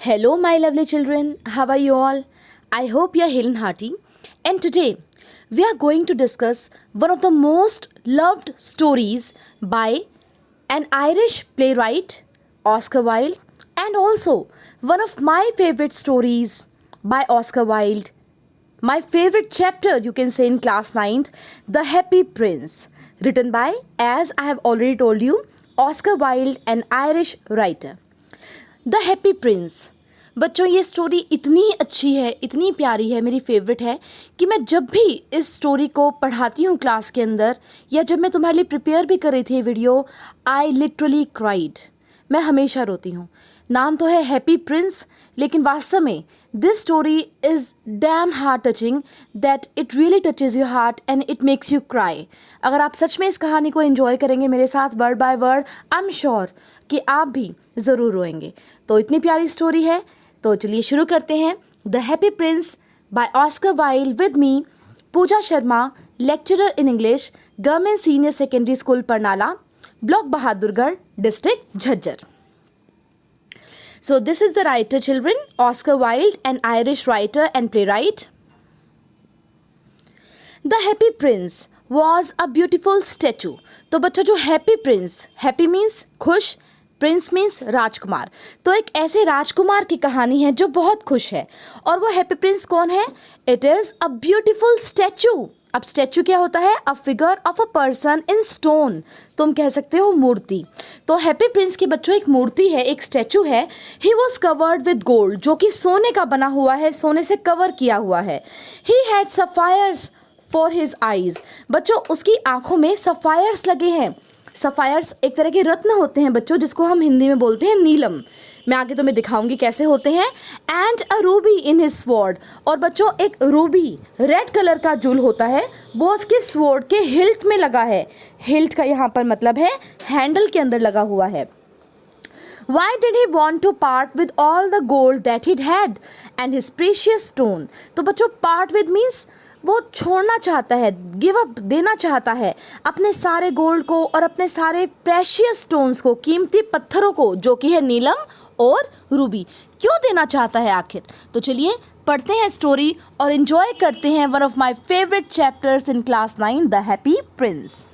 Hello, my lovely children. How are you all? I hope you are hale and hearty. And today, we are going to discuss one of the most loved stories by an Irish playwright, Oscar Wilde, and also one of my favorite stories by Oscar Wilde. My favorite chapter, you can say, in class 9th, The Happy Prince, written by, as I have already told you, Oscar Wilde, an Irish writer. The Happy Prince. बच्चों, ये story इतनी अच्छी है, इतनी प्यारी है, मेरी favourite है कि मैं जब भी इस स्टोरी को पढ़ाती हूँ क्लास के अंदर या जब मैं तुम्हारे लिए प्रिपेयर भी कर रही थी वीडियो, आई लिटरली क्राइड। मैं हमेशा रोती हूँ। नाम तो है हैप्पी प्रिंस, लेकिन वास्तव में this story is dam heart touching that it really touches your heart and it makes you cry. अगर आप सच में इस कहानी को एंजॉय करेंगे मेरे साथ word by word, I am sure कि आप भी ज़रूर रोएंगे। तो इतनी प्यारी स्टोरी है, तो चलिए शुरू करते हैं। The Happy Prince by Oscar Wilde with me Pooja Sharma, lecturer in English, government senior secondary school Parnala, block Bahadurgarh, district Jhajjar. So this is the writer, children, Oscar Wilde, an Irish writer and playwright. The Happy Prince was a beautiful statue. तो बच्चों, जो happy Prince, happy means खुश, Prince means राजकुमार, तो एक ऐसे राजकुमार की कहानी है जो बहुत खुश है। और वो हैप्पी प्रिंस कौन है? It is a beautiful statue. अब स्टैचू क्या होता है? A figure of a person in stone, तुम कह सकते हो मूर्ति। तो हैप्पी प्रिंस की बच्चों एक मूर्ति है, एक स्टैचू है। He was covered with gold, जो कि सोने का बना हुआ है, सोने से कवर किया हुआ है। He had sapphires for his eyes, बच्चों उसकी आंखों में सफायर्स लगे हैं। सफायर्स एक तरह के रत्न होते हैं बच्चों, जिसको हम हिंदी में बोलते हैं नीलम। मैं आगे तुम्हें दिखाऊंगी कैसे होते हैं। And a Ruby in his sword, और बच्चों एक रूबी रेड कलर का जूल होता है, वो उसके स्वॉर्ड के हिल्ट में लगा है। हिल्ट का यहाँ पर मतलब है हैंडल के अंदर लगा हुआ है। Why did he want to part with all the gold that he had and his precious stone? तो बच्चों part with means वो छोड़ना चाहता है, गिव अप देना चाहता है अपने सारे गोल्ड को और अपने सारे प्रेशियस स्टोन्स को, कीमती पत्थरों को, जो कि है नीलम और रूबी। क्यों देना चाहता है आखिर? तो चलिए पढ़ते हैं स्टोरी और एंजॉय करते हैं one of my favourite chapters in class 9, the Happy Prince.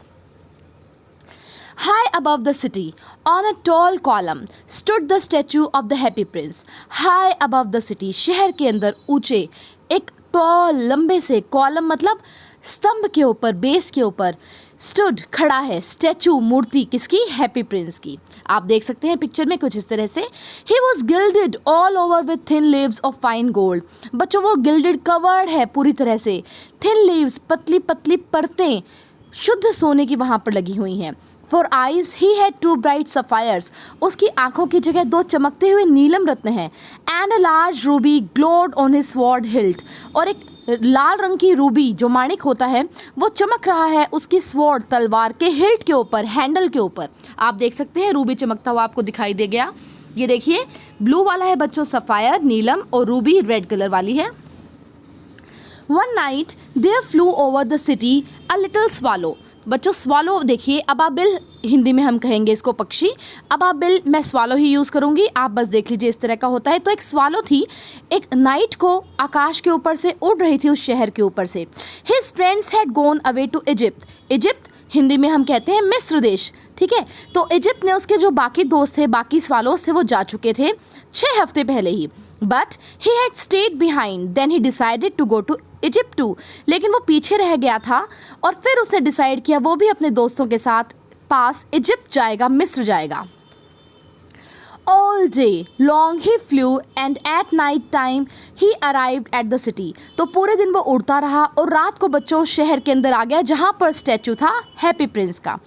High above the city, on a tall column, stood the statue of the happy prince. High above the city, शहर के अंदर ऊंचे एक toll, लंबे से, column मतलब स्तंभ के ऊपर, बेस के ऊपर, स्टूड खड़ा है, स्टैचू मूर्ति किसकी? हैप्पी प्रिंस की। आप देख सकते हैं पिक्चर में कुछ इस तरह से। He was gilded all over with thin leaves of fine gold, बच्चों वो गिल्डेड कवर्ड है पूरी तरह से, थिन लीव्स पतली पतली परतें शुद्ध सोने की वहाँ पर लगी हुई हैं। For eyes he had two bright sapphires, उसकी आंखों की जगह दो चमकते हुए नीलम रत्न हैं। And a large Ruby glowed on his sword hilt, और एक लाल रंग की रूबी जो माणिक होता है वो चमक रहा है उसकी स्वॉर्ड तलवार के हिल्ट के ऊपर, हैंडल के ऊपर। आप देख सकते हैं रूबी चमकता हुआ आपको दिखाई दे गया। ये देखिए ब्लू वाला है बच्चों सफ़ायर नीलम, और रूबी रेड कलर वाली है। One night there flew over the city a little swallow, बच्चों स्वालो देखिए, अबाबिल हिंदी में हम कहेंगे इसको पक्षी, अबाबिल मैं स्वालो ही यूज़ करूँगी, आप बस देख लीजिए इस तरह का होता है। तो एक स्वालो थी, एक नाइट को आकाश के ऊपर से उड़ रही थी, उस शहर के ऊपर से। His friends had gone away to Egypt, Egypt Hindi में हम कहते हैं मिस्र देश, ठीक है। तो इजिप्ट ने उसके जो बाकी दोस्त थे, बाकी स्वालोस थे, वो जा चुके थे 6 हफ्ते पहले ही। But he had stayed behind, then he decided to go to Egypt too, लेकिन वो पीछे रह गया था और फिर उसने डिसाइड किया वो भी अपने दोस्तों के साथ पास इजिप्ट जाएगा, मिस्र जाएगा। All day long he flew and at night time he arrived at the city. तो पूरे दिन वो उड़ता रहा और रात को बच्चों शहर के अंदर आ गया जहाँ पर स्टैचू था हैप्पी प्रिंस का।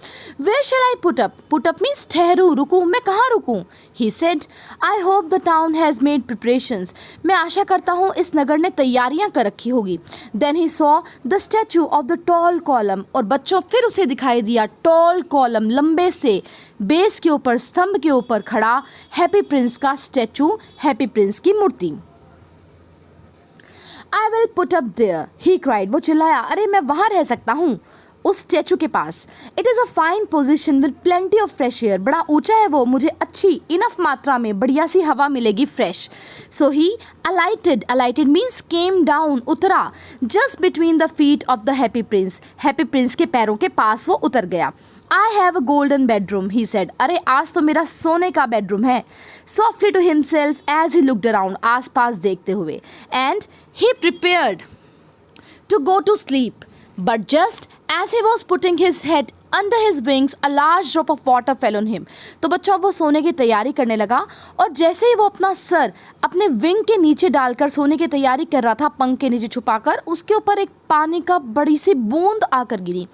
Where shall I put up? Put up means ठहरू, रुकूं, मैं कहाँ रुकूं? He said, I hope the town has made preparations. मैं आशा करता हूँ इस नगर ने तैयारियाँ कर रखी होगी। Then he saw the statue of the tall column. और बच्चों फिर उसे दिखाई दिया tall column, लंबे से बेस के ऊपर, स्तंभ के ऊपर खड़ा हैप्पी प्रिंस का स्टैचू, हैप्पी प्रिंस की मूर्ति। I will put up there, he cried. वो चिल्लाया, अरे मैं वहाँ रह सकता हूँ। उस स्टैचू के पास। It is a fine position with plenty of fresh air, बड़ा ऊंचा है वो, मुझे अच्छी इनफ मात्रा में बढ़िया सी हवा मिलेगी fresh. So he alighted, alighted means came down, उतरा, just between the feet of the Happy Prince, Happy Prince के पैरों के पास वो उतर गया। I have a golden bedroom, he said, अरे आज तो मेरा सोने का बेडरूम है। Softly to himself as he looked around, आस पास देखते हुए, and he prepared to go to sleep. But just as he was putting his head under his wings, a large drop of water fell on him. तो बच्चों वो सोने की तैयारी करने लगा और जैसे ही वो अपना सर अपने विंग के नीचे डालकर सोने की तैयारी कर रहा था, पंख के नीचे छुपाकर, उसके ऊपर एक पानी का बड़ी सी बूंद आकर गिरी।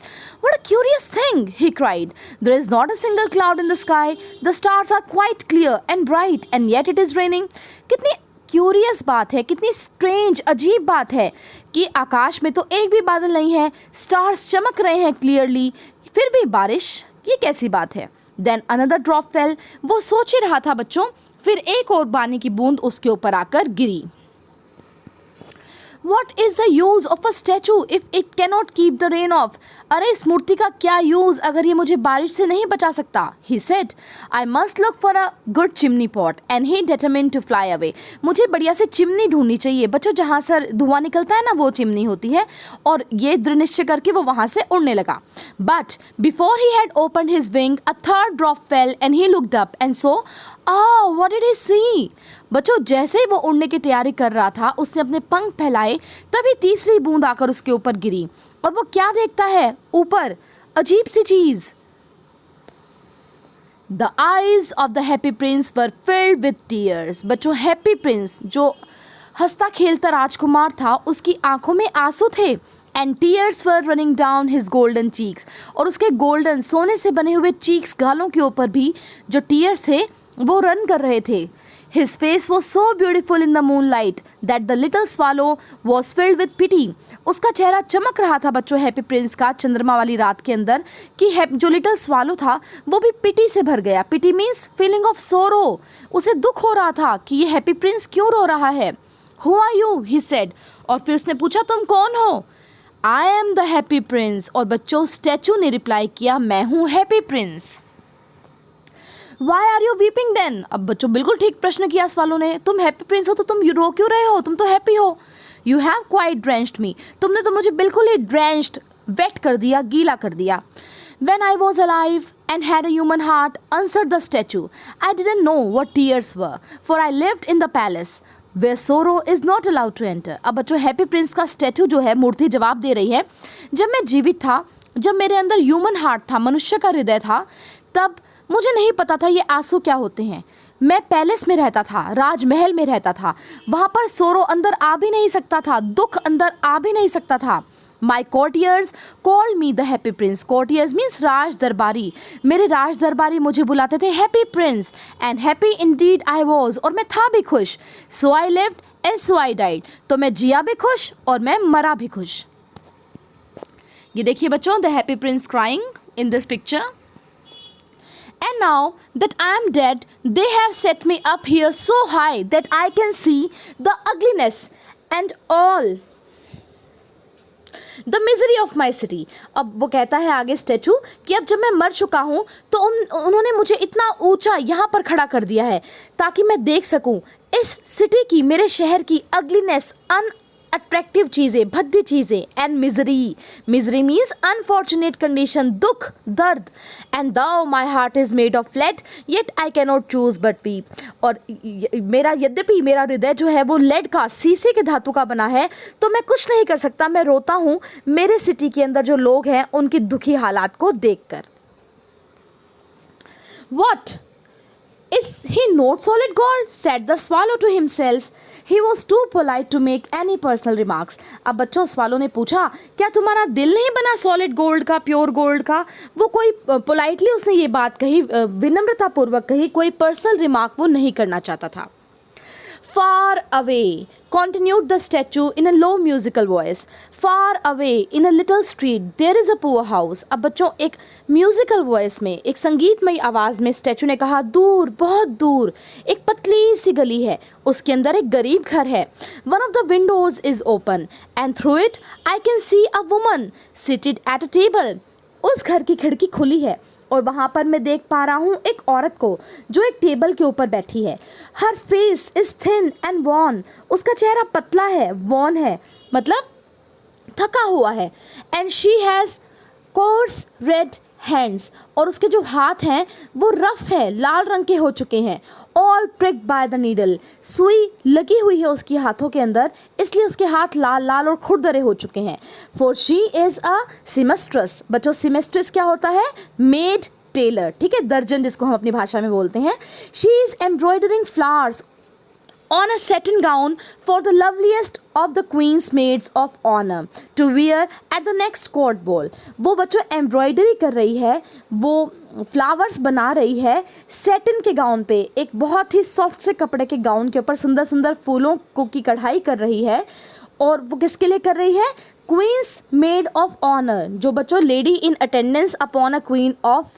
What a curious thing, he cried. There is not a single cloud in the sky. The stars are quite clear and bright, and yet it is raining. कितनी क्यूरियस बात है, कितनी स्ट्रेंज, अजीब बात है कि आकाश में तो एक भी बादल नहीं है, स्टार्स चमक रहे हैं क्लियरली, फिर भी बारिश, ये कैसी बात है। देन अनदर ड्रॉप फेल, वो सोच ही रहा था बच्चों, फिर एक और पानी की बूंद उसके ऊपर आकर गिरी। What is the use of a statue if it cannot keep the rain off? अरे इस मूर्ति का क्या यूज़ अगर ये मुझे बारिश से नहीं बचा सकता। He said, I must look for a good chimney pot, and he determined to fly away. मुझे बढ़िया से चिमनी ढूंढनी चाहिए बच्चों, जहाँ से धुआं निकलता है ना, वो चिमनी होती है, और ये दृढ़ निश्चय करके वो वहाँ से उड़ने लगा। But before he had opened his wing, a third drop fell, and he looked up and saw, oh, what did he see? बच्चों जैसे ही वो उड़ने की तैयारी कर रहा था, उसने अपने पंख फैलाए, तभी तीसरी बूंद आकर उसके ऊपर गिरी, और वो क्या देखता है ऊपर, अजीब सी चीज। The eyes of the Happy Prince were filled with tears. बच्चों हैप्पी प्रिंस जो हंसता खेलता राजकुमार था, उसकी आंखों में आंसू थे, and tears were running down his golden cheeks, और उसके गोल्डन सोने से बने हुए चीक्स, गालों के ऊपर भी जो टीयर्स थे वो रन कर रहे थे। His face was so beautiful in the moonlight that the little swallow was filled with pity. उसका चेहरा चमक रहा था बच्चों हैप्पी प्रिंस का चंद्रमा वाली रात के अंदर, कि जो लिटिल स्वालो था वो भी पिटी से भर गया। पिटी मीन्स फीलिंग ऑफ सोरो, उसे दुख हो रहा था कि ये हैप्पी प्रिंस क्यों रो रहा है। Who are you? he said. और फिर उसने पूछा तुम कौन हो। I am the happy prince. और बच्चों स्टैचू ने रिप्लाई किया मैं हूँ happy Prince. Why are you weeping then? अब बच्चों बिल्कुल ठीक प्रश्न किया सवालों ने, तुम हैप्पी प्रिंस हो तो तुम रो क्यों रहे हो, तुम तो हैप्पी हो। You have quite drenched me. तुमने तो मुझे बिल्कुल ही drenched, वेट कर दिया, गीला कर दिया। When I was alive and had a human heart, answered the statue, I didn't know what tears were, for I lived in the palace where sorrow is not allowed to enter. अब बच्चों happy Prince का statue जो है, मूर्ति जवाब दे रही है, जब मैं जीवित था, जब मेरे अंदर ह्यूमन हार्ट था, मनुष्य का हृदय था, तब मुझे नहीं पता था ये आंसू क्या होते हैं। मैं पैलेस में रहता था, राजमहल में रहता था, वहाँ पर सोरो अंदर आ भी नहीं सकता था, दुख अंदर आ भी नहीं सकता था। My courtiers called me the Happy Prince. Courtiers means राज दरबारी, मेरे राज दरबारी मुझे बुलाते थे Happy Prince, and happy indeed I was, और मैं था भी खुश। So I lived and so I died, तो मैं जिया भी खुश और मैं मरा भी खुश। ये देखिए बच्चों the Happy Prince crying in this picture. And now that I am dead, they have set me up here so high that I can see the ugliness and all the misery of my city. अब वो कहता है आगे statue कि अब जब मैं मर चुका हूँ तो उन्होंने मुझे इतना ऊंचा यहाँ पर खड़ा कर दिया है ताकि मैं देख सकूँ इस सिटी की, मेरे शहर की अगलीनेस, अट्रैक्टिव चीज़ें, भद्दी चीज़ें, and misery. Misery means unfortunate condition, दुख, दर्द। And though my heart is made of lead yet I cannot choose but weep. और मेरा यद्यपि मेरा हृदय जो है वो लेड का, शीशे के धातु का बना है, तो मैं कुछ नहीं कर सकता, मैं रोता हूँ मेरे सिटी के अंदर जो लोग हैं उनकी दुखी हालात को देखकर। What? Is he not solid gold? said the swallow to himself. He was too polite to make any personal remarks. अब बच्चों स्वालो ने पूछा क्या तुम्हारा दिल नहीं बना सॉलिड गोल्ड का, प्योर गोल्ड का। वो कोई पोलाइटली उसने ये बात कही, विनम्रता पूर्वक कही, कोई पर्सनल रिमार्क वो नहीं करना चाहता था। Far away, continued the statue in a low musical voice. Far away in a little street there is a poor house. अब बच्चों एक म्यूजिकल वॉइस में, एक संगीतमयी आवाज़ में स्टैचू ने कहा, दूर, बहुत दूर एक पतली सी गली है, उसके अंदर एक गरीब घर है. One of the windows is open and through it I can see a woman seated at a table. उस घर की खिड़की खुली है और वहाँ पर मैं देख पा रहा हूँ एक औरत को जो एक टेबल के ऊपर बैठी है. Her face is thin and worn. उसका चेहरा पतला है, वॉर्न है, मतलब थका हुआ है. And she has course red hands. और उसके जो हाथ हैं वो रफ है, लाल रंग के हो चुके हैं. All pricked by the needle. सुई लगी हुई है उसके हाथों के अंदर, इसलिए उसके हाथ लाल लाल और खुरदरे हो चुके हैं. For she is a seamstress. बच्चों सीमेस्ट्रेस क्या होता है? मेड टेलर, ठीक है, दर्जन जिसको हम अपनी भाषा में बोलते हैं. She is embroidering flowers on a satin gown for the loveliest of the queen's maids of honor to wear at the next court ball. वो बच्चों एम्ब्रॉयडरी कर रही है, वो फ्लावर्स बना रही है सेटिन के गाउन पे, एक बहुत ही सॉफ्ट से कपड़े के गाउन के ऊपर सुंदर सुंदर फूलों को की कढ़ाई कर रही है. और वो किसके लिए कर रही है? क्वींस मेड ऑफ ऑनर, जो बच्चों lady in attendance upon a queen of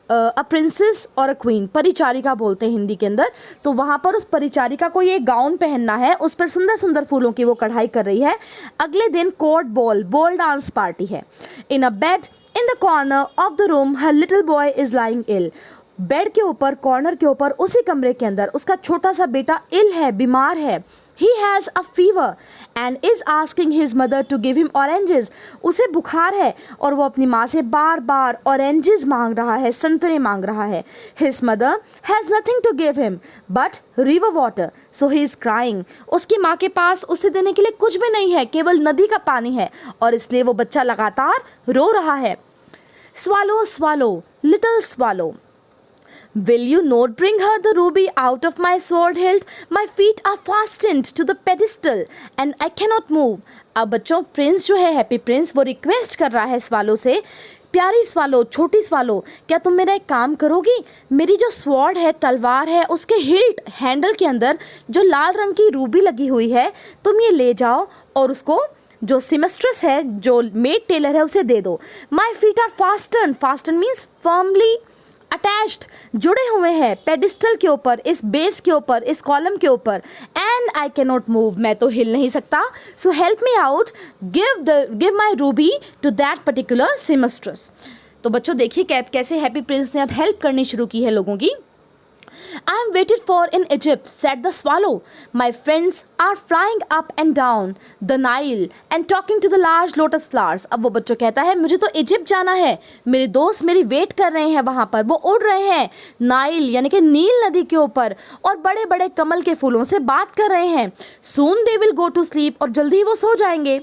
a princess और अ क्वीन, परिचारिका बोलते हैं हिंदी के अंदर. तो वहाँ पर उस परिचारिका को ये गाउन पहनना है, उस पर सुंदर सुंदर फूलों की वो कढ़ाई कर रही है. अगले दिन court ball, ball dance party है. In a bed in the corner of the room her little boy is lying ill. Bed के ऊपर, कॉर्नर के ऊपर, उसी कमरे के अंदर उसका छोटा सा बेटा इल है, बीमार है. He has a fever and is asking his mother to give him oranges. उसे बुखार है और वो अपनी माँ से बार बार oranges मांग रहा है, संतरे मांग रहा है. His mother has nothing to give him but river water, so he is crying. उसकी माँ के पास उसे देने के लिए कुछ भी नहीं है, केवल नदी का पानी है, और इसलिए वो बच्चा लगातार रो रहा है. Swallow, swallow, little swallow. Will you not bring her the ruby out of my sword hilt? My feet are fastened to the pedestal and I cannot move. अब बच्चों प्रिंस जो है, हैप्पी प्रिंस, वो रिक्वेस्ट कर रहा है swallow से, प्यारी स्वालो, छोटी स्वालो, क्या तुम मेरा एक काम करोगी? मेरी जो स्वॉर्ड है, तलवार है, उसके हिल्ट, हैंडल के अंदर जो लाल रंग की रूबी लगी हुई है, तुम ये ले जाओ और उसको जो सीमेस्ट्रेस है, जो मेड टेलर है, उसे दे दो. My feet are fasten. Fasten means firmly attached, जुड़े हुए हैं पेडिस्टल के ऊपर, इस बेस के ऊपर, इस कॉलम के ऊपर. And I can not move, मैं तो हिल नहीं सकता. So help me out, give my ruby to that particular seamstress. तो बच्चों देखिए कैसे हैप्पी प्रिंस ने अब हेल्प करनी शुरू की है लोगों की. I am waited for in Egypt, said the swallow. My friends are flying up and down the Nile and talking to the large lotus flowers. अब वो बच्चों कहता है मुझे तो इजिप्ट जाना है, मेरे दोस्त मेरी वेट कर रहे हैं वहाँ पर, वो उड़ रहे हैं नाइल यानी कि नील नदी के ऊपर और बड़े बड़े कमल के फूलों से बात कर रहे हैं. Soon they will go to sleep, और जल्दी ही वो सो जाएंगे.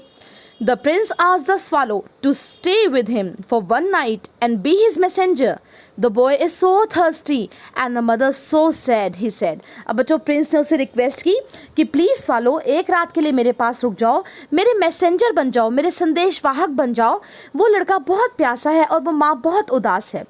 The prince asked the swallow to stay with him for one night and be his messenger. The boy is so thirsty and the mother so sad, he said. अब बच्चों Prince ने उसे request की कि प्लीज़ स्वालो, एक रात के लिए मेरे पास रुक जाओ, मेरे मैसेंजर बन जाओ, मेरे संदेशवाहक बन जाओ. वो लड़का बहुत प्यासा है और वो माँ बहुत उदास है.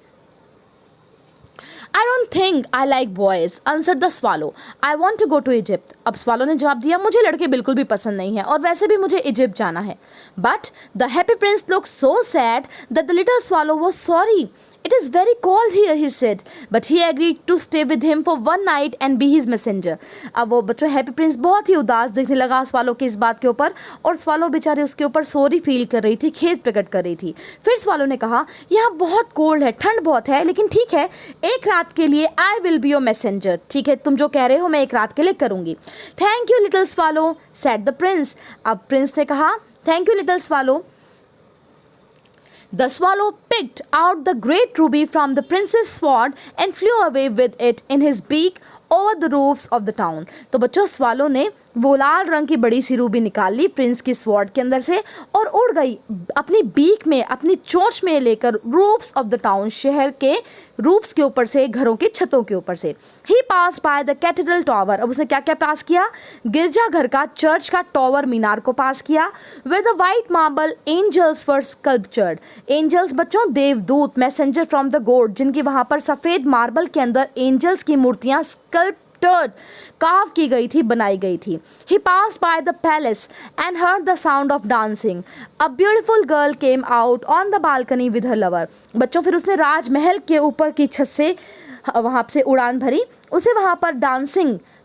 I don't think I like boys, answered the swallow. I want to go to Egypt. अब स्वालो ने जवाब दिया, मुझे लड़के बिल्कुल भी पसंद नहीं है और वैसे भी मुझे इजिप्ट जाना है. But the happy prince looked so sad that the little swallow was sorry. It is very cold here, he said, but he agreed to stay with him for one night and be his messenger. अब वो बच्चों happy Prince बहुत ही उदास दिखने लगा swallow की इस बात के ऊपर, और स्वालो बेचारे उसके ऊपर सॉरी फील कर रही थी, खेद प्रकट कर रही थी. फिर स्वालो ने कहा, यहाँ बहुत कोल्ड है, ठंड बहुत है, लेकिन ठीक है, एक रात के लिए I will be your messenger. ठीक है, तुम जो कह रहे हो मैं एक रात के लिए करूँगी. Thank you little swallow, said the Prince. अब प्रिंस ने कहा, thank you little swallow. The swallow picked out the great ruby from the prince's sword and flew away with it in his beak over the roofs of the town. तो बच्चों swallow ने वो लाल रंग की बड़ी सी Ruby निकाल ली Prince की sword के अंदर से और उड़ गई अपनी बीक में, अपनी चोंच में लेकर रूफ्स ऑफ द टाउन, शहर के रूफ्स के ऊपर से, घरों की छतों के ऊपर से. ही पास बाय द कैथेड्रल टॉवर. अब उसने क्या क्या पास किया? गिरजा घर का, चर्च का टॉवर, मीनार को पास किया. Where the white marble angels were sculptured. Angels बच्चों देवदूत, मैसेंजर फ्रॉम द गॉड, जिनकी वहाँ पर सफ़ेद मार्बल के अंदर एंजल्स की मूर्तियाँ स्कल्प स्कल्प्चर्ड, कार्व की गई थी, बनाई गई थी. He passed by the palace and heard the sound of dancing. A beautiful girl came out on the balcony with her lover. बच्चों फिर उसने राजमहल के ऊपर की छत से वहाँ से उड़ान भरी. उसे वहाँ पर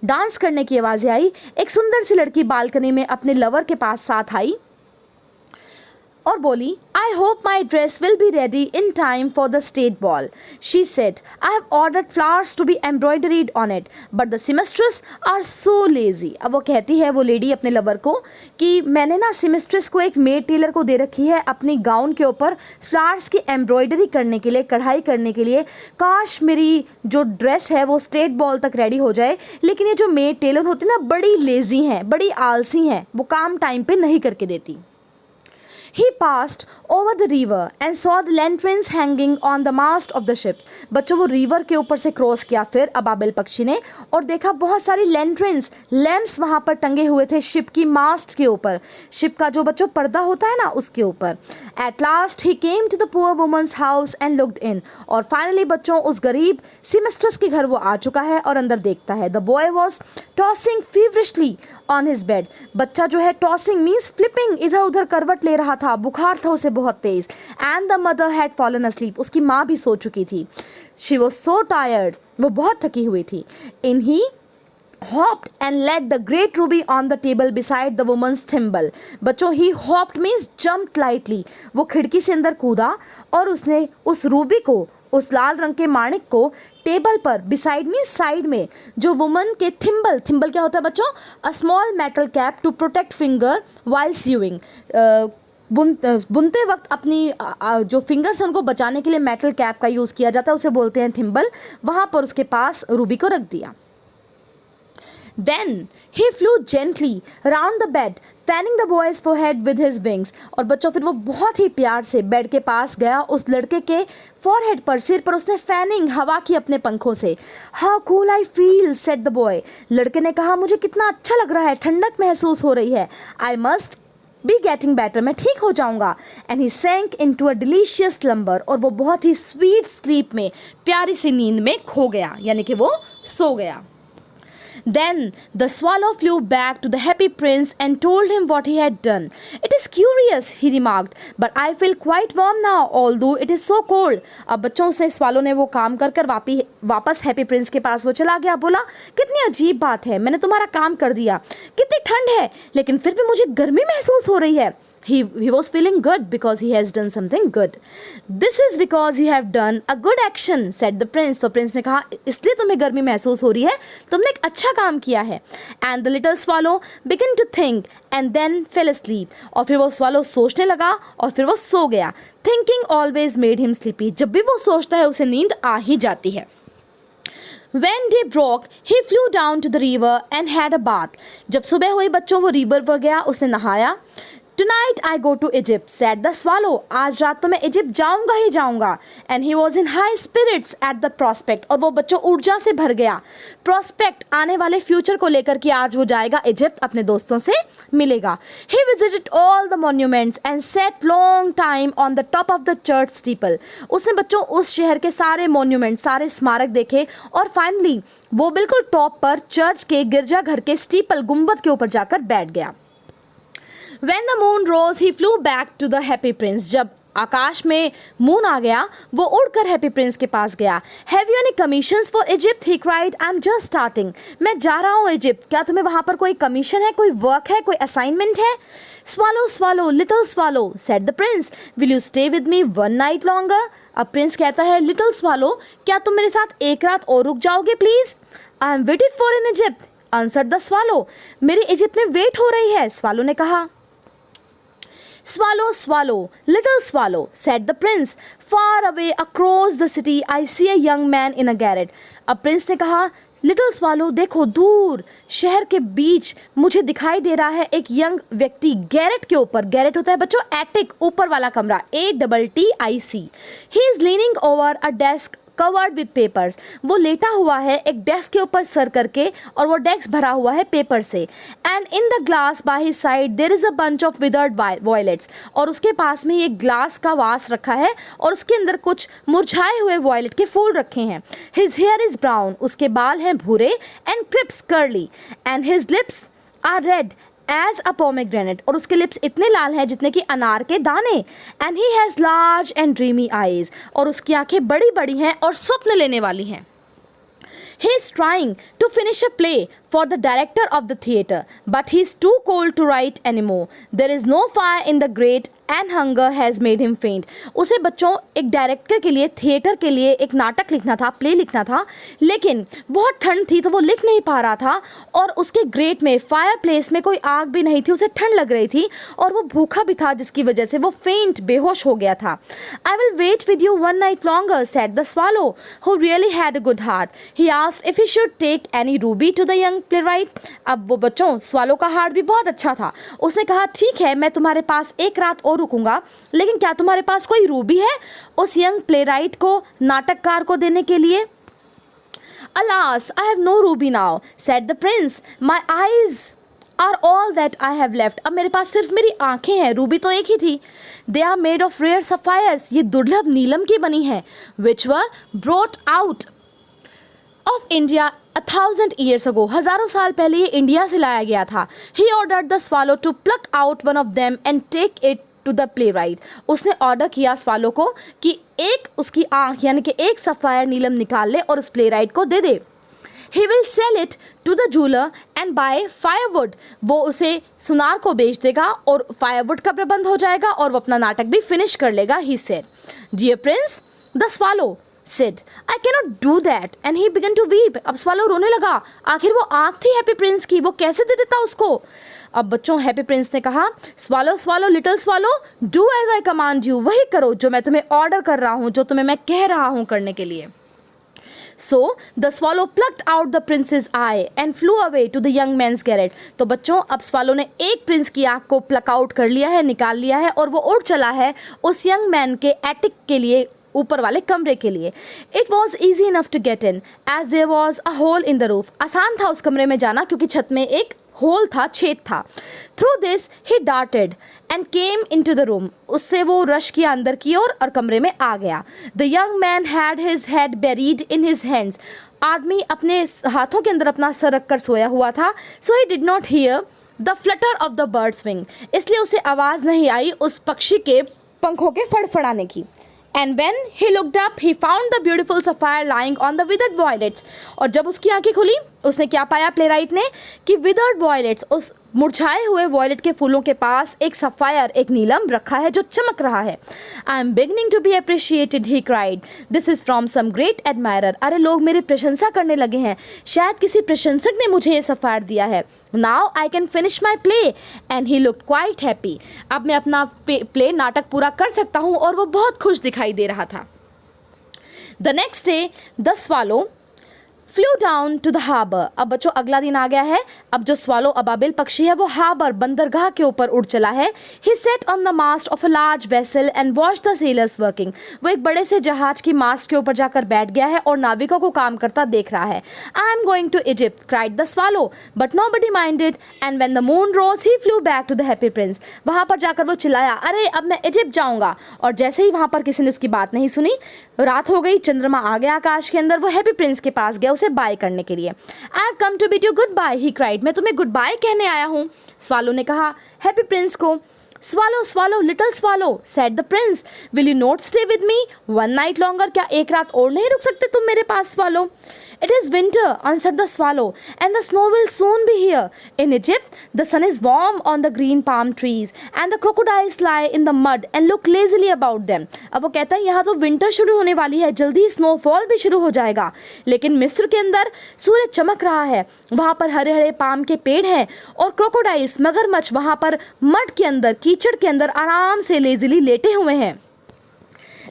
डांस करने की आवाज़ें आई. एक सुंदर सी लड़की बालकनी में अपने लवर के पास साथ आई और बोली, I hope my dress will be ready in time for the state ball. She said, I have ordered flowers to be embroidered on it, but the seamstress are so lazy. अब वो कहती है वो lady अपने lover को कि मैंने ना सीमेस्ट्रेस को एक मेड टेलर को दे रखी है अपनी गाउन के ऊपर फ्लावर्स की एम्ब्रॉयडरी करने के लिए, कढ़ाई करने के लिए. काश मेरी जो ड्रेस है वो स्टेट बॉल तक रेडी हो जाए, लेकिन ये जो मेड टेलर होती है ना बड़ी लेजी हैं, बड़ी आलसी हैं, वो काम टाइम पे नहीं करके देती. He passed over the river and saw the lanterns hanging on the mast of the ships. बच्चों वो रिवर के ऊपर से क्रॉस किया फिर अबाबिल पक्षी ने और देखा बहुत सारी लैंटर्न्स, लैम्प्स वहाँ पर टंगे हुए थे शिप की मास्ट के ऊपर. शिप का जो बच्चों पर्दा होता है ना उसके ऊपर. At last he came to the poor woman's house and looked in. और फाइनली बच्चों उस गरीब सीमेस्ट्रेस के घर वो आ चुका है और अंदर देखता है. The boy was tossing feverishly on his bed. बच्चा जो है टॉसिंग मीन्स फ्लिपिंग, इधर उधर करवट ले रहा था, बुखार था उसे बहुत तेज. And the mother had fallen asleep. उसकी माँ भी सो चुकी थी. शी वॉज सो टायर्ड, वो बहुत थकी हुई थी. इन ही hopped and laid the great ruby on the table beside the woman's thimble. बच्चों he hopped means jumped lightly. वो खिड़की से अंदर कूदा और उसने उस रूबी को, उस लाल रंग के माणिक को टेबल पर, बिसाइड में साइड में, जो वुमन के थिम्बल क्या होता है बच्चों? A small metal cap to protect finger while sewing. बुनते वक्त अपनी जो फिंगर्स हैं उनको बचाने के लिए मेटल कैप का यूज़ किया जाता है, उसे बोलते हैं थिम्बल. वहाँ पर उसके पास रूबी को रख दिया. Then he flew gently round the bed, fanning the boy's forehead with his wings. और बच्चों फिर वो बहुत ही प्यार से बेड के पास गया, उस लड़के के forehead पर, सिर पर उसने फैनिंग, हवा की अपने पंखों से. How cool I feel, said the boy. लड़के ने कहा मुझे कितना अच्छा लग रहा है, ठंडक महसूस हो रही है. I must be getting better, मैं ठीक हो जाऊंगा. And he sank into a delicious slumber. और वो बहुत ही sweet sleep में, प्यारी सी नींद में खो गया, यानी कि वो सो गया. Then the swallow flew back to the happy prince and told him what he had done. It is curious, he remarked, but I feel quite warm now, although it is so cold. अब बच्चों उसने swallow ने वो काम कर वापस happy Prince के पास वो चला गया. बोला कितनी अजीब बात है, मैंने तुम्हारा काम कर दिया, कितनी ठंड है, लेकिन फिर भी मुझे गर्मी महसूस हो रही है. He was feeling good because he has done something good. This is because you have done a good action, said the prince. तो प्रिंस ने कहा इसलिए तुम्हें गर्मी महसूस हो रही है, तुमने एक अच्छा काम किया है. And the little swallow began to think and then fell asleep. और फिर वो swallow सोचने लगा और फिर वो सो गया. Thinking always made him sleepy. जब भी वो सोचता है उसे नींद आ ही जाती है. When day broke, he flew down to the river and had a bath. जब सुबह हुई बच्चों वो रिवर पर गया, उसने नहाया. Tonight I go to Egypt, said the swallow. आज रात तो मैं इजिप्ट जाऊंगा ही जाऊंगा. And he was in high spirits at the prospect. और वो बच्चों ऊर्जा से भर गया. Prospect आने वाले फ्यूचर को लेकर कि आज वो जाएगा इजिप्ट, अपने दोस्तों से मिलेगा. He visited all the monuments and sat long time on the top of the church steeple. उसने बच्चों उस शहर के सारे मोन्यूमेंट, सारे स्मारक देखे और फाइनली वो बिल्कुल टॉप पर चर्च के, गिरजाघर के स्टीपल, गुंबद के ऊपर जाकर बैठ गया. When the moon rose, he flew back to the happy prince. जब आकाश में मून आ गया वो उड़कर हैप्पी प्रिंस के पास गया. Have you any commissions for Egypt? He cried. I'm just starting. मैं जा रहा हूँ इजिप्ट, क्या तुम्हें वहाँ पर कोई कमीशन है, कोई वर्क है, कोई असाइनमेंट है? Swallow, swallow, little swallow, said the prince. Will you stay with me one night longer? अब प्रिंस कहता है लिटिल स्वालो, क्या तुम मेरे साथ एक रात और रुक जाओगे please? I am waited for in Egypt, answered the swallow. मेरी इजिप्ट में वेट हो रही है, स्वालो ने कहा. Swallow, swallow, little swallow, said the prince. Far away across the city I see a young man in a garret. अब Prince ने कहा लिटिल स्वालो, देखो दूर शहर के बीच मुझे दिखाई दे रहा है एक यंग व्यक्ति गैरेट के ऊपर. गैरेट होता है बच्चों एटिक, ऊपर वाला कमरा, ATTIC. He is leaning over a desk covered with papers. वो लेटा हुआ है एक डेस्क के ऊपर सर करके और वो डेस्क भरा हुआ है पेपर से। And in the glass by his side there is a bunch of withered violets, और उसके पास में एक ग्लास का वास रखा है और उसके अंदर कुछ मुरझाए हुए वायलेट के फूल रखे हैं। हिज हेयर इज ब्राउन, उसके बाल हैं भूरे, and crisp curly, and his lips are red as a pomegranate, और उसके लिप्स इतने लाल हैं जितने कि अनार के दाने। And he has large and dreamy eyes, और उसकी आंखें बड़ी बड़ी हैं और स्वप्न लेने वाली हैं। He is trying to finish a play for the director of the theatre, but he is too cold to write anymore. There is no fire in the grate and hunger has made him faint. उसे बच्चों एक director के लिए, theatre के लिए एक नाटक लिखना था, प्ले लिखना था, लेकिन बहुत ठंड थी तो वो लिख नहीं पा रहा था, और उसके ग्रेट में, फायर प्लेस में कोई आग भी नहीं थी, उसे ठंड लग रही थी और वो भूखा भी था, जिसकी वजह से वो फेंट, बेहोश हो गया था। I will wait with you one night longer, said the swallow, who really had a good heart. He asked if he should take any ruby to the young playwright. अब वो बच्चों, स्वालो का हार्ट भी बहुत अच्छा था। उसने कहा ठीक है, मैं तुम्हारे पास एक रात और रुकूंगा, लेकिन क्या तुम्हारे पास कोई रूबी है उस यंग प्लेराइट को, नाटककार को देने के लिए? Alas, I have no ruby now, said the prince. My eyes are all that I have left. अब मेरे पास सिर्फ मेरी आंखें हैं, रूबी तो एक ही थी। They are made of rare sapphires. ये दुर्लभ नीलम की बनी है। Which were brought out of India 1000 years ago. हज़ारों साल पहले ये इंडिया से लाया गया था। He ordered the swallow to pluck out one of them and take it to the playwright. उसने ऑर्डर किया स्वालो को कि एक उसकी आंख यानी कि एक सफ़ायर नीलम निकाल ले और उस प्लेराइट को दे दे। He will sell it to the jeweler and buy firewood. वो उसे सुनार को बेच देगा और फायरवुड का प्रबंध हो जाएगा और वो अपना नाटक भी फिनिश कर लेगा। He said, Dear Prince, the swallow said, I cannot do that, and he began to weep. अब स्वालो रोने लगा, आखिर वो आँख थी हैप्पी प्रिंस की, वो कैसे दे देता उसको? अब बच्चों, हैप्पी प्रिंस ने कहा, swallow swallow little swallow, do as I command you, वही करो जो मैं तुम्हें ऑर्डर कर रहा हूँ, जो तुम्हें मैं कह रहा हूँ करने के लिए। So the swallow plucked out the prince's eye and flew away to the young man's garret. तो बच्चों, अब स्वालो ने एक प्रिंस की आँख को प्लक आउट कर लिया है, निकाल लिया है, और वो उड़ चला है उस यंग मैन के एटिक के लिए, ऊपर वाले कमरे के लिए। It was easy enough to get in as there was a hole in the roof. आसान था उस कमरे में जाना क्योंकि छत में एक होल था, छेद था। Through this he darted and came into the room. उससे वो रश किया अंदर की ओर और कमरे में आ गया। The young man had his head buried in his hands. आदमी अपने हाथों के अंदर अपना सर रख कर सोया हुआ था। So he did not hear the flutter of the bird's wing. इसलिए उसे आवाज़ नहीं आई उस पक्षी के पंखों के फड़फड़ाने की। And when he looked up, he found the beautiful sapphire lying on the withered violets. और जब उसकी आंखें खुली, उसने क्या पाया प्लेराइट ने कि withered violets, उस मुरझाए हुए वॉयलेट के फूलों के पास एक सफ़ायर, एक नीलम रखा है जो चमक रहा है। I am beginning to be appreciated, he cried. This is from some great admirer. अरे लोग मेरी प्रशंसा करने लगे हैं, शायद किसी प्रशंसक ने मुझे ये सफ़ायर दिया है। Now I can finish my play, and he looked quite happy. अब मैं अपना प्ले, नाटक पूरा कर सकता हूँ, और वो बहुत खुश दिखाई दे रहा था। The next day, the swallow flew down to the harbor. अब बच्चों, अगला दिन आ गया है। अब जो स्वालो अबाबिल पक्षी है वो हार्बर, बंदरगाह के ऊपर उड़ चला है। He sat on the mast of a large vessel and watched the sailors working. वो एक बड़े से जहाज की मास्ट के ऊपर जाकर बैठ गया है और नाविकों को काम करता देख रहा है। I am going to Egypt, cried the swallow, but nobody minded. And when the moon rose, he flew back to the happy prince. वहाँ पर जाकर वो चिल्लाया, अरे अब मैं इजिप्ट जाऊँगा। और जैसे ही वहाँ पर किसी ने उसकी बात नहीं सुनी, रात हो गई, चंद्रमा आ गया आकाश के अंदर, वो हैप्पी प्रिंस के पास गया उसे बाय करने के लिए। I have come to bid you goodbye, he cried, मैं तुम्हें गुड बाय कहने आया हूँ। स्वालो ने कहा हैप्पी प्रिंस को। Swallow swallow little swallow, said the Prince, will you not stay with me one night longer, क्या एक रात और नहीं रुक सकते तुम मेरे पास swallow? It is winter, answered the swallow, and the snow will soon be here. In Egypt, the sun is warm on the green palm trees, and the crocodiles lie in the mud and look lazily about them. अब वो कहता है यहाँ तो winter शुरू होने वाली है, जल्दी स्नोफॉल भी शुरू हो जाएगा। लेकिन मिस्र के अंदर सूरज चमक रहा है, वहाँ पर हरे हरे पाम के पेड़ हैं और क्रोकोडाइल्स, मगरमच्छ वहाँ पर मड के अंदर, कीचड़ के अंदर आराम से लेजिली लेटे हुए हैं।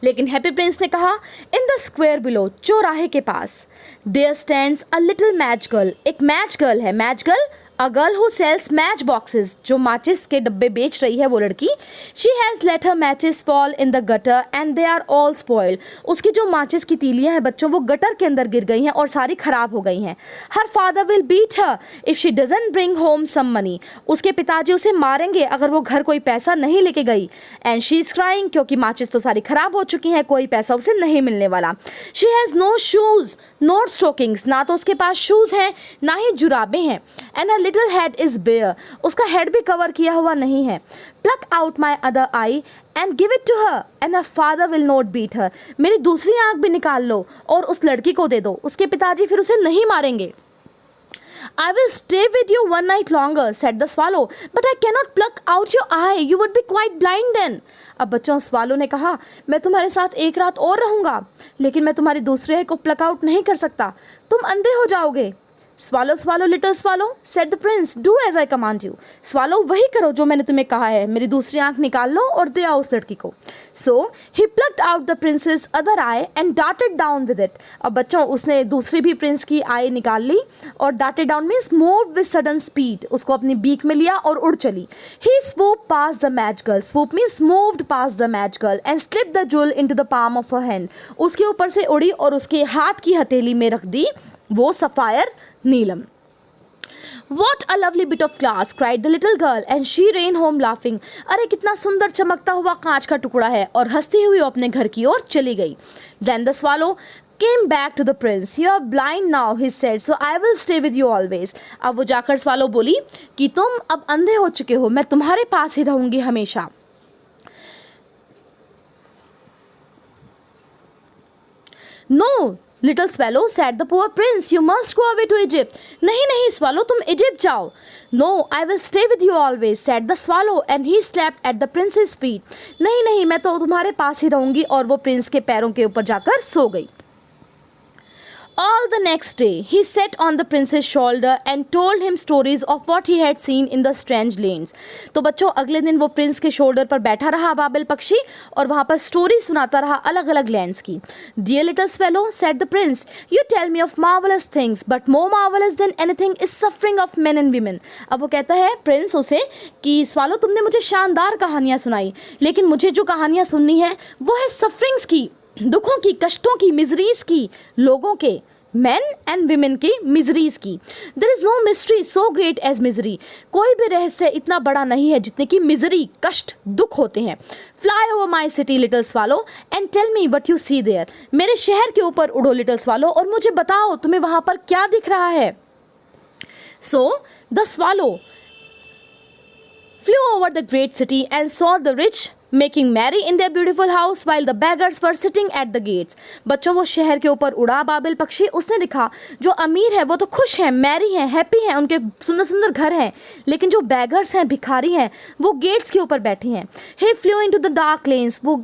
लेकिन हैप्पी प्रिंस ने कहा इन द स्क्वायर बिलो, चौराहे के पास, there stands a little match girl, एक मैच गर्ल है। Match girl a girl who sells match boxes, जो माचिस के डब्बे बेच रही है वो लड़की, she has let her matches fall in the gutter and they are all spoiled, उसकी जो माचिस की तीलियां हैं बच्चों वो गटर के अंदर गिर गई हैं और सारी खराब हो गई हैं। Her father will beat her if she doesn't bring home some money, उसके पिताजी उसे मारेंगे अगर वो घर कोई पैसा नहीं लेके गई। एंड शी इज क्राइंग, क्योंकि माचिस तो सारी खराब हो चुकी हैं, कोई पैसा उसे नहीं मिलने वाला। She has no shoes not stockings, ना तो उसके पास शूज़ हैं ना ही जुराबें हैं। And her little head is bare, उसका हेड भी कवर किया हुआ नहीं है। Pluck out my other eye and give it to her and her father will not beat her, मेरी दूसरी आँख भी निकाल लो और उस लड़की को दे दो, उसके पिताजी फिर उसे नहीं मारेंगे। I will stay with you one night longer, said the swallow, but I cannot pluck out your eye. You would be quite blind then. अब बच्चों स्वालो ने कहा, मैं तुम्हारे साथ एक रात और रहूँगा, लेकिन मैं तुम्हारी दूसरी आँख को प्लक आउट नहीं कर सकता, तुम अंधे हो जाओगे। Swallow swallow little swallow, said the prince, do as I command you. Swallow वही करो जो मैंने तुम्हें कहा है, मेरी दूसरी आँख निकाल लो और दे आओ उस लड़की को। So he plucked out the prince's other eye and डाटेड डाउन विद इट। अब बच्चों उसने दूसरी भी प्रिंस की आई निकाल ली और डाटेड down means move with sudden speed, उसको अपनी बीक में लिया और उड़ चली। He swoop past the match girl, swoop means moved past the match girl and slip the jewel into the palm of her hand, उसके ऊपर से उड़ी और उसके हाथ की हथेली में रख दी वो sapphire Neelam. What a lovely bit of glass, cried the little girl, and she ran home laughing. अरे कितना सुंदर चमकता हुआ कांच का टुकड़ा है, और हंसती हुई अपने घर की ओर चली गई। Then the swallow came back to the prince. You are blind now, he said, so I will stay with you always. अब वो जाकर स्वालो बोली कि तुम अब अंधे हो चुके हो, मैं तुम्हारे पास ही रहूंगी हमेशा। No, little swallow, said the poor prince, you must go away to Egypt. नहीं नहीं स्वालो, तुम इजिप्ट जाओ। No, I will stay with you always, said the swallow and he slept at the prince's feet. नहीं नहीं, मैं तो तुम्हारे पास ही रहूंगी, और वो प्रिंस के पैरों के ऊपर जाकर सो गई। All the next day, he sat on the prince's shoulder and told him stories of what he had seen in the strange lands. तो बच्चों अगले दिन वो प्रिंस के शोल्डर पर बैठा रहा बाबिल पक्षी और वहाँ पर स्टोरी सुनाता रहा अलग अलग लैंड्स की। Dear little swallow, said the prince, you tell me of marvelous things, but more marvelous than anything is suffering of men and women. अब वो कहता है प्रिंस उसे कि स्वालो तुमने मुझे शानदार कहानियाँ सुनाई, लेकिन मुझे जो कहानियाँ सुननी है वो है सफरिंग्स की, दुखों की, कष्टों की, मिजरीज की, लोगों के, मैन एंड विमेन की, मिजरीज की। There is no mystery so great as misery, कोई भी रहस्य इतना बड़ा नहीं है जितने की मिजरी, कष्ट, दुख होते हैं। Fly over my city little swallow and tell me what you see there, मेरे शहर के ऊपर उड़ो लिटिल स्वालो और मुझे बताओ तुम्हें वहाँ पर क्या दिख रहा है। So the swallow flew over the great city and saw the rich making merry in their beautiful house while the beggars were sitting at the gates. बच्चों वो शहर के ऊपर उड़ा बाबिल पक्षी, उसने दिखा जो अमीर है वो तो खुश हैं, मैरी हैं, हैप्पी हैं, उनके सुंदर सुंदर घर हैं, लेकिन जो बेगर्स हैं, भिखारी हैं, वो गेट्स के ऊपर बैठे हैं। He flew into the dark lanes, वो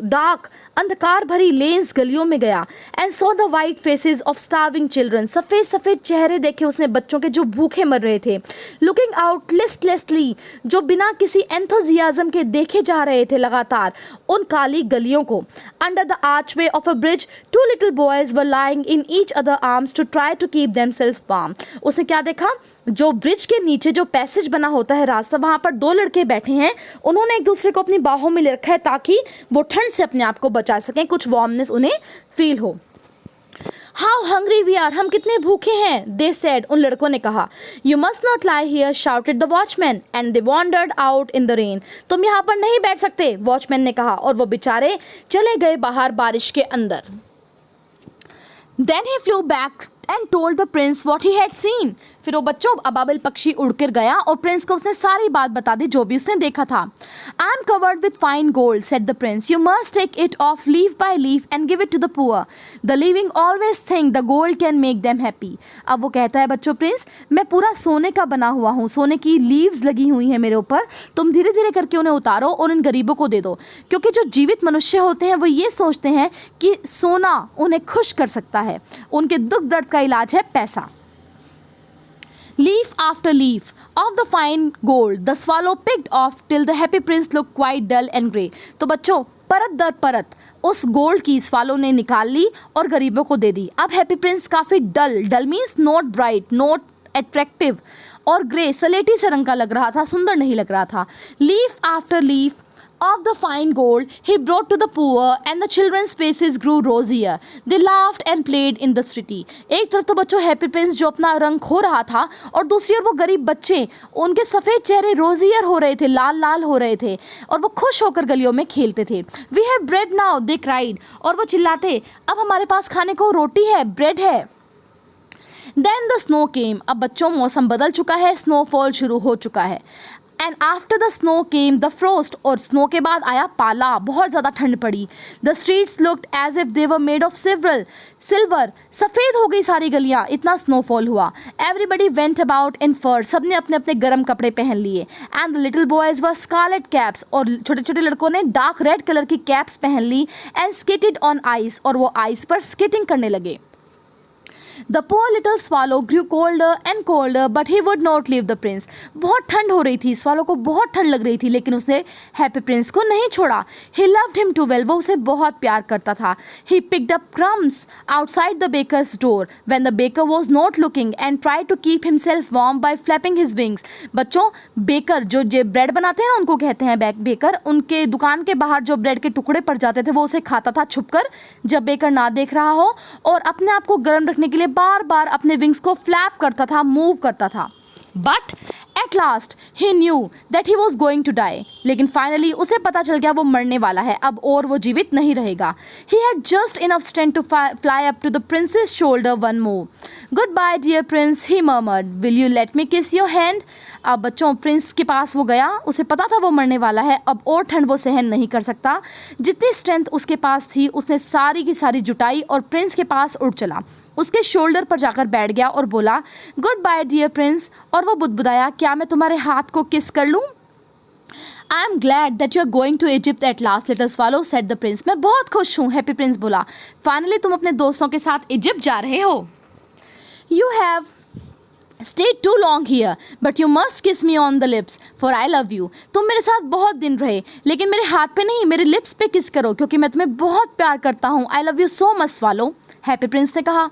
डार्क अंधकार भरी लेन्स गलियों में गया and saw the white faces of starving children, सफ़ेद सफ़ेद चेहरे देखे उसने बच्चों के जो भूखे मर रहे थे। लुकिंग आउट लिस्टलेसली, जो बिना किसी एंथुजियाज्म के देखे जा रहे थे लगातार उन काली गलियों को। Under the archway of a bridge two little boys were lying in each other arms to try to keep themselves warm. उसने क्या देखा, जो ब्रिज के नीचे जो पैसेज बना होता है रास्ता, वहाँ पर दो लड़के बैठे हैं, उन्होंने एक दूसरे को अपनी बाहों में ले रखा है ताकि वो ठंड से अपने आप को बचा सकें, कुछ वार्मनेस उन्हें फील हो। हाउ हंग्री वी आर, हम कितने भूखे हैं, दे सेड, उन लड़कों ने कहा। You must not lie here, shouted the watchman and they wandered out in the rain. तुम यहाँ पर नहीं बैठ सकते, वॉचमैन ने कहा, और वो बेचारे चले गए बाहर बारिश के अंदर। Then he flew back and told the prince what he had seen. फिर वो बच्चों अबाबिल पक्षी उड़कर गया और प्रिंस को उसने सारी बात बता दी जो भी उसने देखा था। I am covered with fine gold, said the prince. You must take it off leaf by leaf and give it to the poor. The living always think the gold can make them happy. अब वो कहता है बच्चों Prince, मैं पूरा सोने का बना हुआ हूँ, सोने की लीव्स लगी हुई हैं मेरे ऊपर, तुम धीरे धीरे करके उन्हें उतारो और इन गरीबों को दे दो, क्योंकि जो जीवित मनुष्य होते हैं वो ये सोचते हैं कि सोना उन्हें खुश कर सकता है, उनके दुख दर्द का इलाज है पैसा। Leaf after leaf of the fine gold the swallow picked off till the happy prince looked quite dull and grey. तो बच्चों परत दर परत उस गोल्ड की स्वालो ने निकाल ली और गरीबों को दे दी। अब हैप्पी प्रिंस काफ़ी dull, dull means not bright, not attractive और ग्रे सलेटी से रंग का लग रहा था, सुंदर नहीं लग रहा था. Leaf after leaf of the fine gold he brought to the poor and the children's faces grew rosier. They laughed and played in the city. एक तरफ तो बच्चों हैप्पी प्रिंस जो अपना रंग खो रहा था और दूसरी ओर वो गरीब बच्चे, उनके सफ़ेद चेहरे रोजियर हो रहे थे, लाल लाल हो रहे थे और वो खुश होकर गलियों में खेलते थे. We have bread now, they cried. और वो चिल्लाते, अब हमारे पास खाने को रोटी है, ब्रेड है. Then the snow came. अब बच्चों मौसम बदल चुका है, स्नोफॉल शुरू हो चुका है. And after the snow came the frost. और स्नो के बाद आया पाला, बहुत ज़्यादा ठंड पड़ी. The streets looked as if they were made of silver. सफ़ेद हो गई सारी गलियाँ, इतना स्नोफॉल हुआ. Everybody went about in fur. सब ने अपने अपने गर्म कपड़े पहन लिए. And the little boys wore scarlet caps. और छोटे छोटे लड़कों ने डार्क रेड कलर की कैप्स पहन ली. And skated on ice. और वो आइस पर स्केटिंग करने लगे. The poor little swallow grew colder and colder, but he would not leave the prince. बहुत ठंड हो रही थी, स्वालो को बहुत ठंड लग रही थी, लेकिन उसने हैप्पी प्रिंस को नहीं छोड़ा. He loved him too well. वो उसे बहुत प्यार करता था. He picked up crumbs outside the baker's door when the baker was not looking and tried to keep himself warm by flapping his wings. बच्चों, बेकर जो ब्रेड बनाते हैं ना, उनको कहते हैं बेकर. उनके दुकान के बाहर जो ब्रेड के टुकड़े पड़ जाते थे, वो उसे खाता था छुपकर जब बेकर ना देख रहा हो, और अपने आप को गर्म रखने के लिए बार बार अपने विंग्स को फ्लैप करता था, मूव करता था. But at last he knew that he was going to die. लेकिन फाइनली उसे पता चल गया वो मरने वाला है अब, और वो जीवित नहीं रहेगा. He had just enough strength to fly up to the prince's shoulder one more. Goodbye dear prince, he murmured, will you let me kiss your hand. अब बच्चों, प्रिंस के पास वो गया, उसे पता था वो मरने वाला है अब, और ठंड वो सहन नहीं कर सकता. जितनी स्ट्रेंथ उसके पास थी उसने सारी की सारी जुटाई और प्रिंस के पास उड़ चला. उसके शोल्डर पर जाकर बैठ गया और बोला, गुड बाय डियर प्रिंस. और वो बुदबुदाया, क्या मैं तुम्हारे हाथ को किस कर लूँ. I am glad that you are going to Egypt at last little swallow, said the prince. मैं बहुत खुश हूँ, हैप्पी प्रिंस बोला. फाइनली तुम अपने दोस्तों के साथ इजिप्ट जा रहे हो. You have stayed too long here, but you must kiss me on the lips, for I love you. तुम मेरे साथ बहुत दिन रहे, लेकिन मेरे हाथ पे नहीं, मेरे लिप्स पे किस करो, क्योंकि मैं तुम्हें बहुत प्यार करता हूँ. I love you so much, Swallow. Happy Prince ने कहा.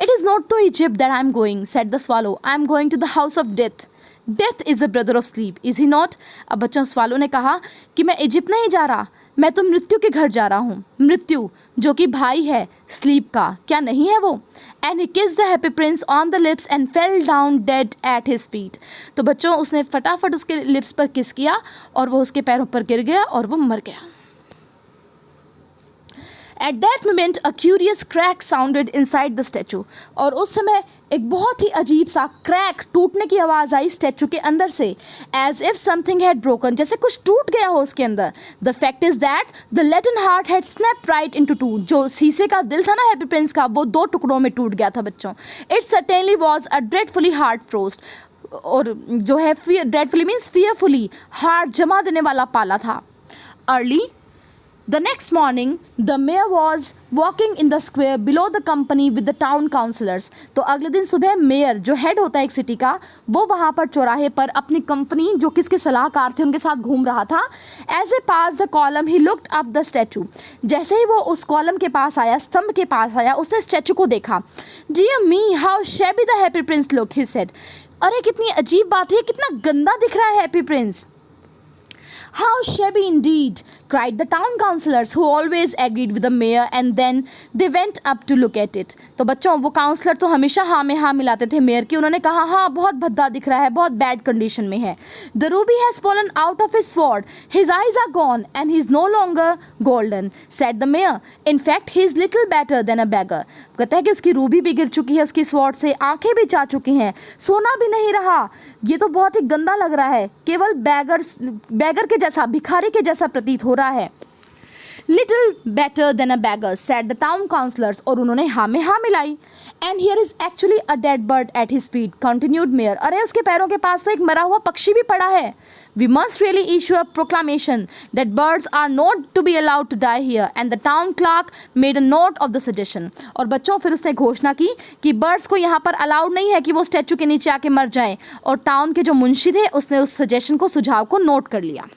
It is not to Egypt that I am going, said the swallow. I am going to the house of death. Death is the brother of sleep, is he not? अब बच्चों, swallow ने कहा कि मैं Egypt नहीं जा रहा, मैं तो मृत्यु के घर जा रहा हूँ. मृत्यु जो कि भाई है स्लीप का, क्या नहीं है वो. And he kissed the Happy Prince on the lips and fell down dead at his feet. तो बच्चों, उसने फटाफट उसके लिप्स पर किस किया और वो उसके पैरों पर गिर गया और वो मर गया. At that moment a curious crack sounded inside the statue. और उस समय एक बहुत ही अजीब सा क्रैक, टूटने की आवाज़ आई स्टैचू के अंदर से. As if something had broken, जैसे कुछ टूट गया हो उसके अंदर. The fact is that the leaden heart had snapped right into two. जो शीशे का दिल था ना हैप्पी प्रिंस का, वो दो टुकड़ों में टूट गया था बच्चों. It certainly was a dreadfully hard frost. और जो है dreadfully means fearfully, हार्ट जमा देने वाला पाला था. Early the next morning the mayor was walking in the square below the company with the town councillors. तो अगले दिन सुबह मेयर जो हेड होता है एक सिटी का, वो वहाँ पर चौराहे पर अपनी कंपनी जो किसके सलाहकार थे उनके साथ घूम रहा था. As he passed the column he looked up the statue. जैसे ही वो उस कॉलम के पास आया, स्तंभ के पास आया, उसने स्टैचू को देखा. Dear me, how shabby the happy prince look, he said. अरे कितनी अजीब बात है, कितना गंदा दिख रहा है happy Prince. How shabby indeed, cried the town councillors who always agreed with the mayor, and then they went up to look at it. तो बच्चों, वो काउंसलर तो हमेशा हाँ में हाँ मिलाते थे मेयर की. उन्होंने कहा, हाँ बहुत भद्दा दिख रहा है, बहुत बैड कंडीशन में है. The ruby has fallen out of his sword, his eyes are gone and he is no longer golden, said the mayor. In fact he is little better than a beggar. कहता है कि उसकी Ruby भी गिर चुकी है उसकी sword से, आंखें भी जा चुकी हैं, सोना भी नहीं रहा. ये तो बहुत ही गंदा लग रहा है, केवल बैगर के जैसा, भिखारी के जैसा प्रतीत हो रहा है. Little better than a beggar, said the town councillors. और उन्होंने हाँ में हाँ मिलाई. And here is actually a dead bird at his feet, continued mayor. अरे उसके पैरों के पास तो एक मरा हुआ पक्षी भी पड़ा है. We must really issue a proclamation that birds are not to be allowed to die here. And the town clerk made a note of the suggestion. और बच्चों, फिर उसने घोषणा की कि बर्ड्स को यहाँ पर अलाउड नहीं है कि वो स्टैचू के नीचे आके मर जाएं. और टाउन के जो मुंशी थे उसने उस सजेशन को, सुझाव को नोट कर लिया.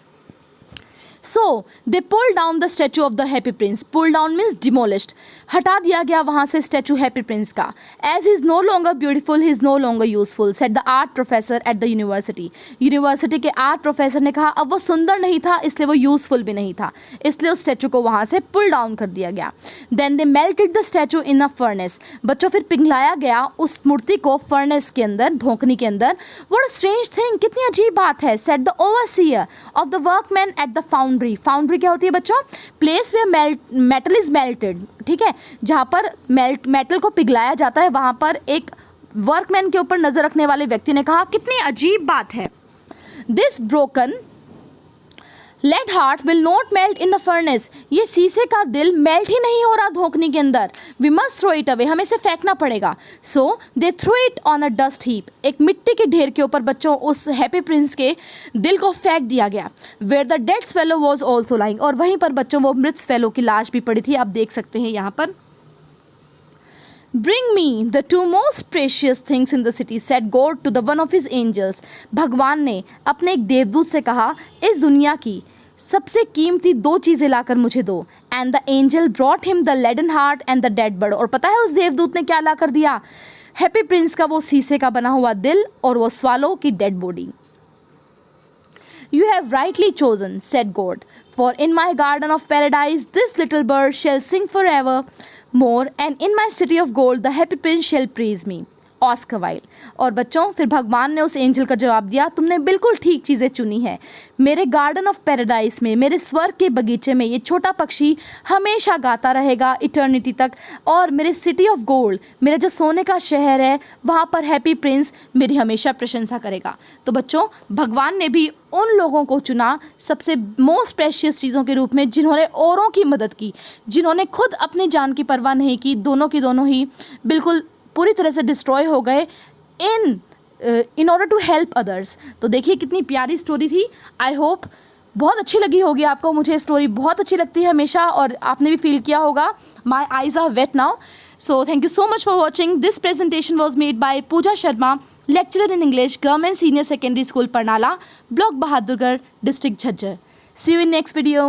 So they pull down the statue of the Happy Prince. Pull down means demolished. हटा दिया गया वहाँ से स्टैचू हैप्पी प्रिंस का. As he is no longer beautiful he is no longer useful said the art professor at the university. University के art professor ने कहा अब वो सुंदर नहीं था इसलिए वो यूजफुल भी नहीं था, इसलिए उस स्टैचू को वहाँ से पुल डाउन कर दिया गया. Then they melted the statue in a furnace. बच्चों फिर पिघलाया गया उस मूर्ति को फर्नेस के अंदर, धोखनी के अंदर. व्हाट स्ट्रेंज थिंग, कितनी अजीब बात है. Said the overseer of the workman at the foundry. Foundry क्या होती है बच्चों? Place where metal is melted. ठीक है, जहाँ पर मेटल को पिघलाया जाता है वहाँ पर एक वर्कमैन के ऊपर नजर रखने वाले व्यक्ति ने कहा कितनी अजीब बात है. This broken lead heart will not melt in the furnace. ये शीशे का दिल मेल्ट ही नहीं हो रहा धोखनी के अंदर. We must throw it away, हमें इसे फेंकना पड़ेगा. So they throw it on a dust heap. एक मिट्टी के ढेर के ऊपर बच्चों उस हैप्पी प्रिंस के दिल को फेंक दिया गया. Where the dead fellow was also lying. और वहीं पर बच्चों वो मृत फेलो की लाश भी पड़ी थी, आप देख सकते हैं यहाँ पर. Bring me the two most precious things in the city, said God to the one of his angels. भगवान ने अपने एक देवदूत से कहा इस दुनिया की सबसे कीमती दो चीज़ें लाकर मुझे दो. And the angel brought him the leaden heart and the dead bird. और पता है उस देवदूत ने क्या ला कर दिया? हैप्पी प्रिंस का वो शीशे का बना हुआ दिल और वो स्वालो की dead body. You have rightly chosen, said God, for in my garden of paradise this little bird shall sing forever more, and in my city of gold the happy prince shall praise me. Oscar Wilde. और बच्चों फिर भगवान ने उस angel का जवाब दिया तुमने बिल्कुल ठीक चीज़ें चुनी है. मेरे गार्डन ऑफ पैराडाइज में, मेरे स्वर्ग के बगीचे में ये छोटा पक्षी हमेशा गाता रहेगा इटर्निटी तक. और मेरे सिटी ऑफ गोल्ड, मेरा जो सोने का शहर है, वहाँ पर हैप्पी प्रिंस मेरी हमेशा प्रशंसा करेगा. तो बच्चों भगवान ने भी उन लोगों को चुना सबसे मोस्ट प्रेशियस चीज़ों के रूप में जिन्होंने औरों की मदद की, जिन्होंने खुद अपनी जान की परवाह नहीं की. दोनों की दोनों ही बिल्कुल पूरी तरह से डिस्ट्रॉय हो गए in order to help others. तो देखिए कितनी प्यारी स्टोरी थी. आई होप बहुत अच्छी लगी होगी आपको. मुझे स्टोरी बहुत अच्छी लगती है हमेशा और आपने भी फील किया होगा. My eyes are wet now. So thank you so much for watching. This presentation was made by Pooja Sharma, lecturer in English, Government Senior Secondary School, Parnala, Block Bahadurgarh, District Jhajjar. See you in next video.